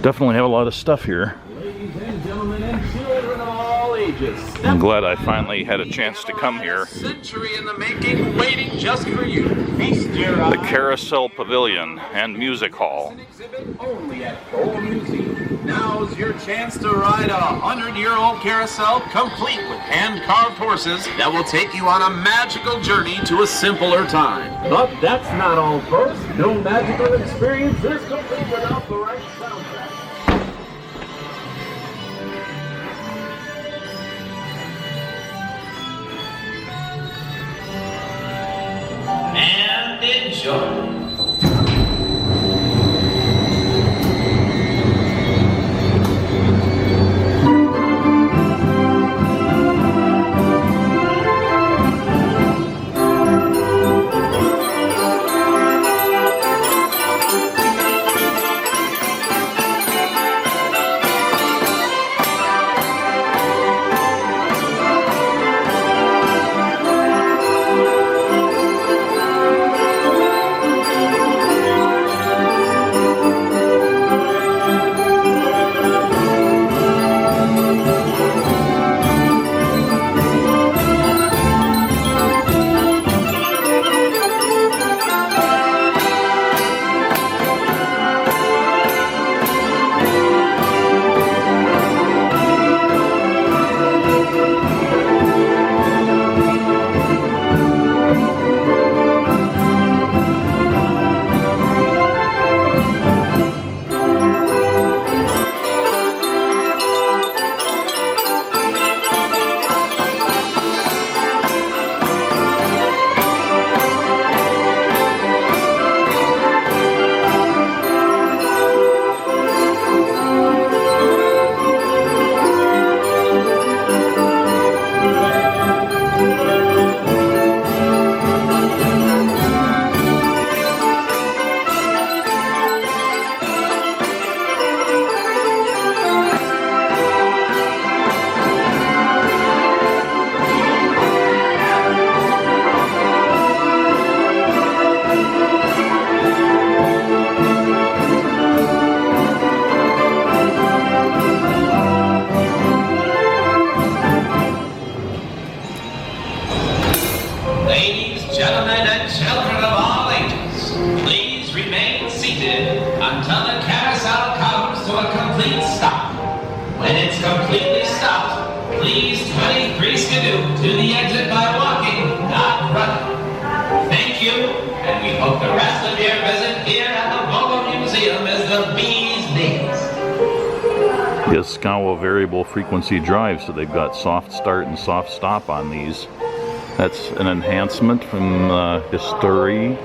Definitely have a lot of stuff here. Ladies and gentlemen and children of all ages. I'm glad I finally had a chance to come here. Century in the making, waiting just for you. Feast your eyes. The Carousel Pavilion and Music Hall. An exhibit only at Volo Museum. Now's your chance to ride a 100-year-old carousel complete with hand-carved horses that will take you on a magical journey to a simpler time. But that's not all, folks. No magical experience is complete without the right soundtrack. And enjoy. Ladies, gentlemen, and children of all ages, please remain seated until the carousel comes to a complete stop. When it's completely stopped, please 23 skidoo to the exit by walking, not running. Thank you, and we hope the rest of your visit here at the Volo Museum is the bee's knees. Yaskawa variable frequency drive, so they've got soft start and soft stop on these. That's an enhancement from history.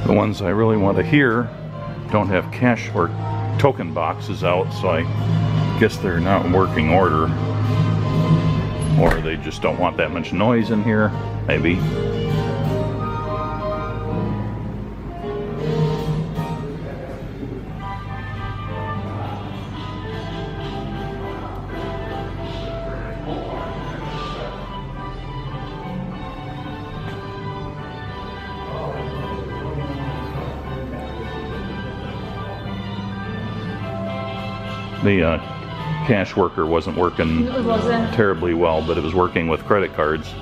The ones I really want to hear don't have cash or token boxes out, so I guess they're not in working order. Or they just don't want that much noise in here, maybe. The cash worker wasn't working terribly well, but it was working with credit cards.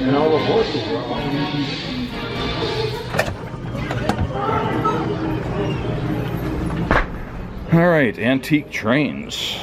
And all the horses are on. All right, antique trains.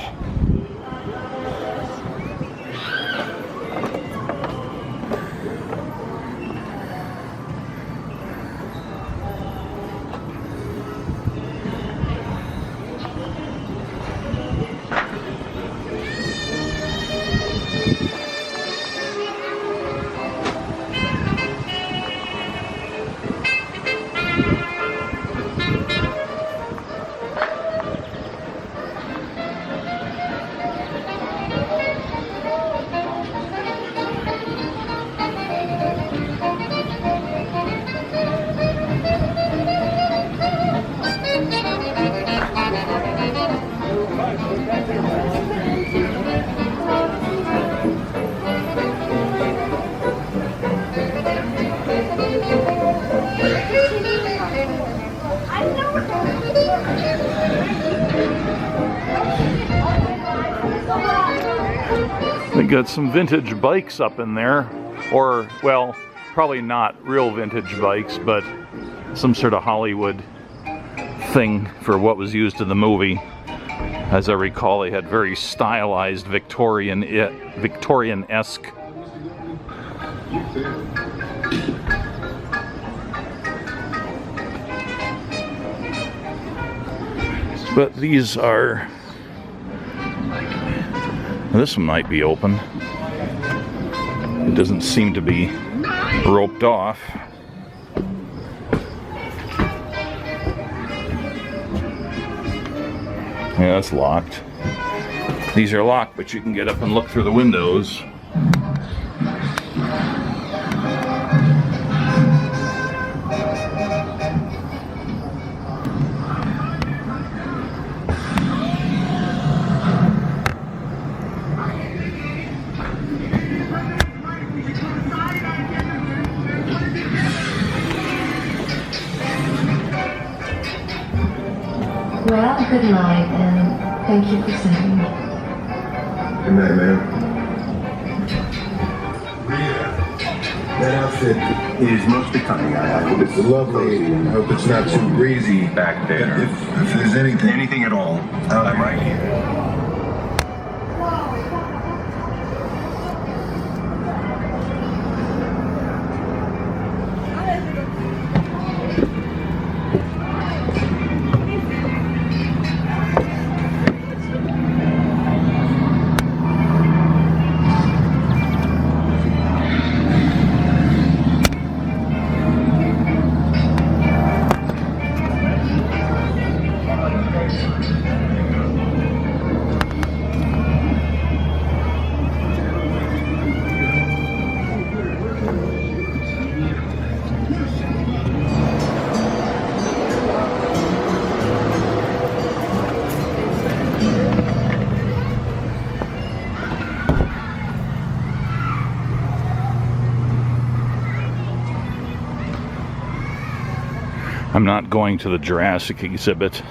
They got some vintage bikes up in there, or, well, probably not real vintage bikes, but some sort of Hollywood thing for what was used in the movie. As I recall, they had very stylized Victorian-esque. But these are... This one might be open. It doesn't seem to be roped off. Yeah, that's locked. These are locked, but you can get up and look through the windows. good night, and thank you for saving me. Good night, ma'am. That outfit is most becoming. I hope it's lovely. I hope it's not too breezy back there. If there's anything at all, I'm right here. I'm not going to the Jurassic exhibit.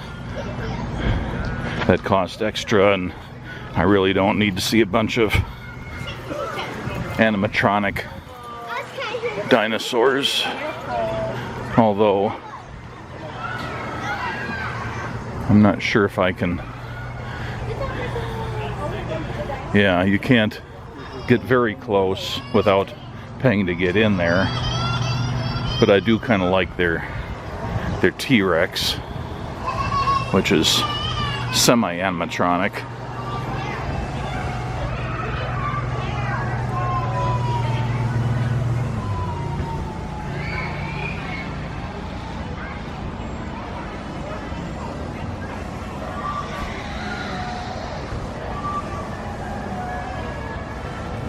That cost extra, and I really don't need to see a bunch of animatronic dinosaurs. Although, I'm not sure if I can... Yeah, you can't get very close without paying to get in there. But I do kind of like their T-Rex, which is semi-animatronic.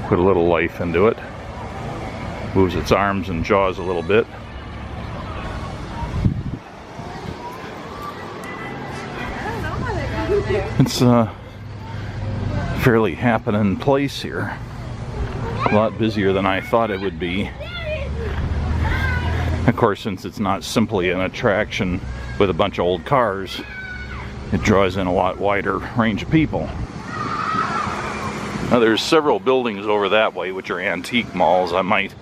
Put a little life into it. Moves its arms and jaws a little bit. It's a fairly happening place here. A lot busier than I thought it would be. Of course, since it's not simply an attraction with a bunch of old cars, it draws in a lot wider range of people. Now, there's several buildings over that way which are antique malls. I might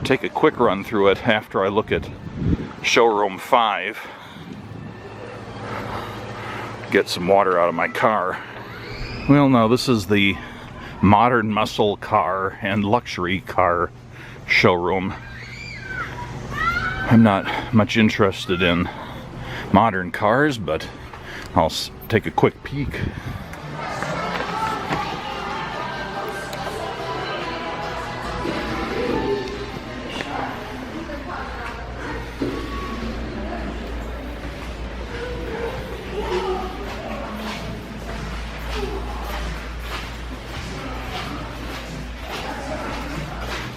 take a quick run through it after I look at Showroom 5. Get some water out of my car. Well, now this is the modern muscle car and luxury car showroom. I'm not much interested in modern cars, but I'll take a quick peek.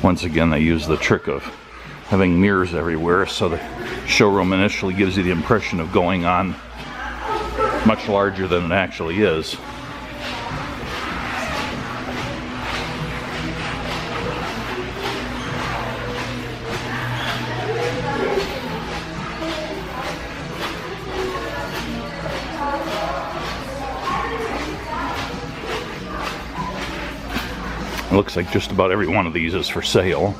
Once again, they use the trick of having mirrors everywhere, so the showroom initially gives you the impression of going on much larger than it actually is. It looks like just about every one of these is for sale.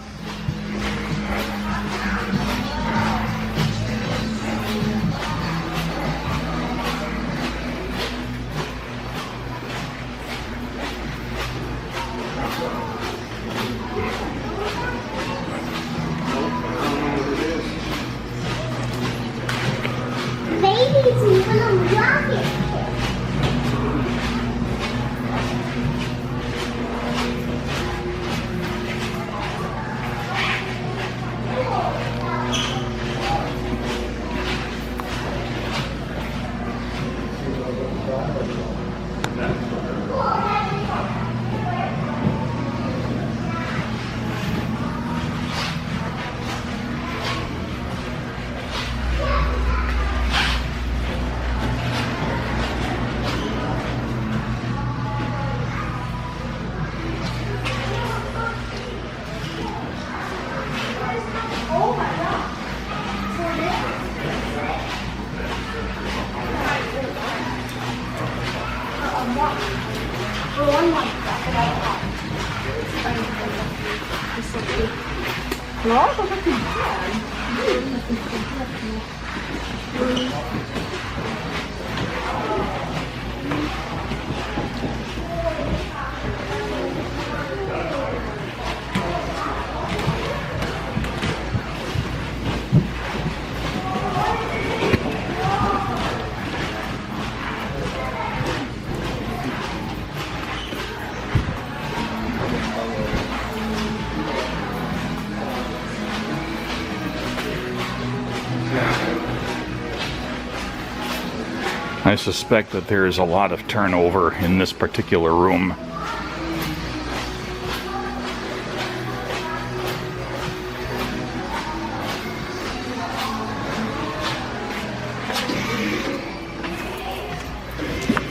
I suspect that there is a lot of turnover in this particular room.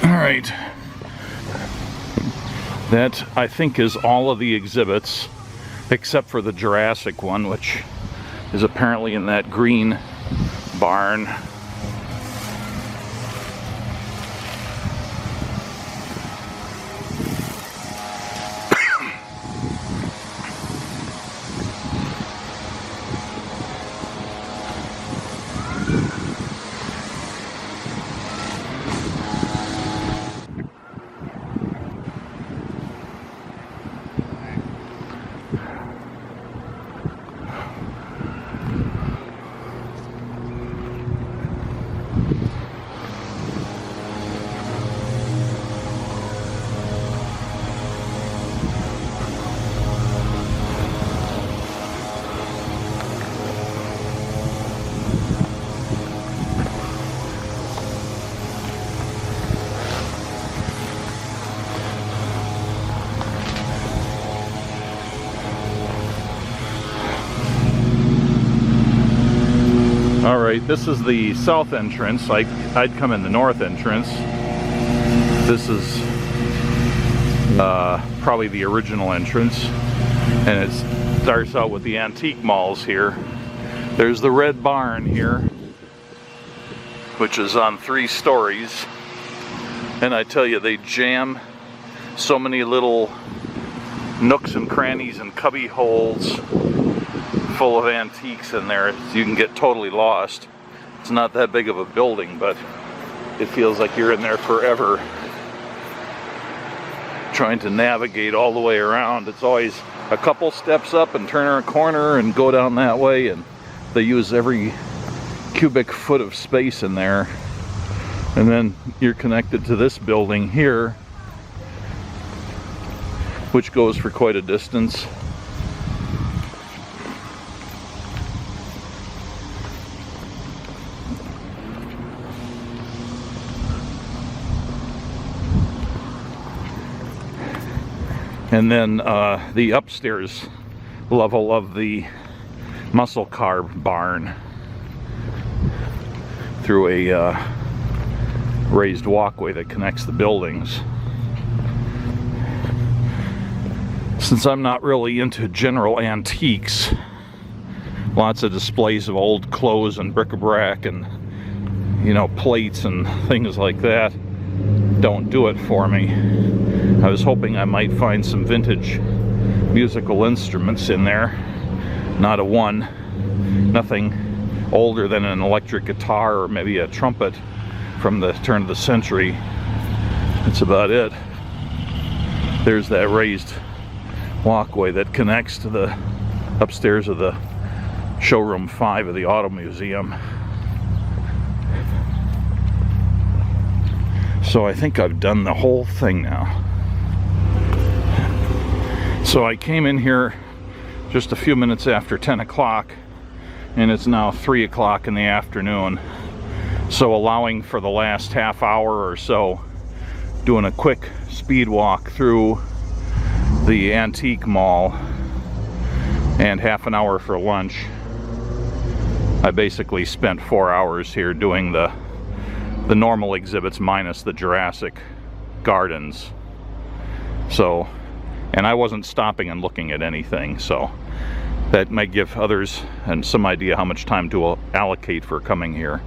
All right. That, I think, is all of the exhibits, except for the Jurassic one, which is apparently in that green barn. Alright, this is the south entrance. I'd come in the north entrance. This is probably the original entrance. And it starts out with the antique malls here. There's the red barn here, which is on 3 stories. And I tell you, they jam so many little nooks and crannies and cubby holes full of antiques in there, you can get totally lost. It's not that big of a building, but it feels like you're in there forever trying to navigate all the way around. It's always a couple steps up and turn a corner and go down that way, and they use every cubic foot of space in there. And then you're connected to this building here, which goes for quite a distance. And then the upstairs level of the muscle car barn through a raised walkway that connects the buildings. Since I'm not really into general antiques, lots of displays of old clothes and bric-a-brac and, you know, plates and things like that don't do it for me. I was hoping I might find some vintage musical instruments in there. Not a one. Nothing older than an electric guitar or maybe a trumpet from the turn of the century. That's about it. There's that raised walkway that connects to the upstairs of the showroom 5 of the Auto Museum. So I think I've done the whole thing now. So I came in here just a few minutes after 10 o'clock, and it's now 3 o'clock in the afternoon. So allowing for the last half hour or so, doing a quick speed walk through the antique mall and half an hour for lunch. I basically spent 4 hours here doing the normal exhibits minus the Jurassic Gardens. So, and I wasn't stopping and looking at anything, so that might give others and some idea how much time to allocate for coming here.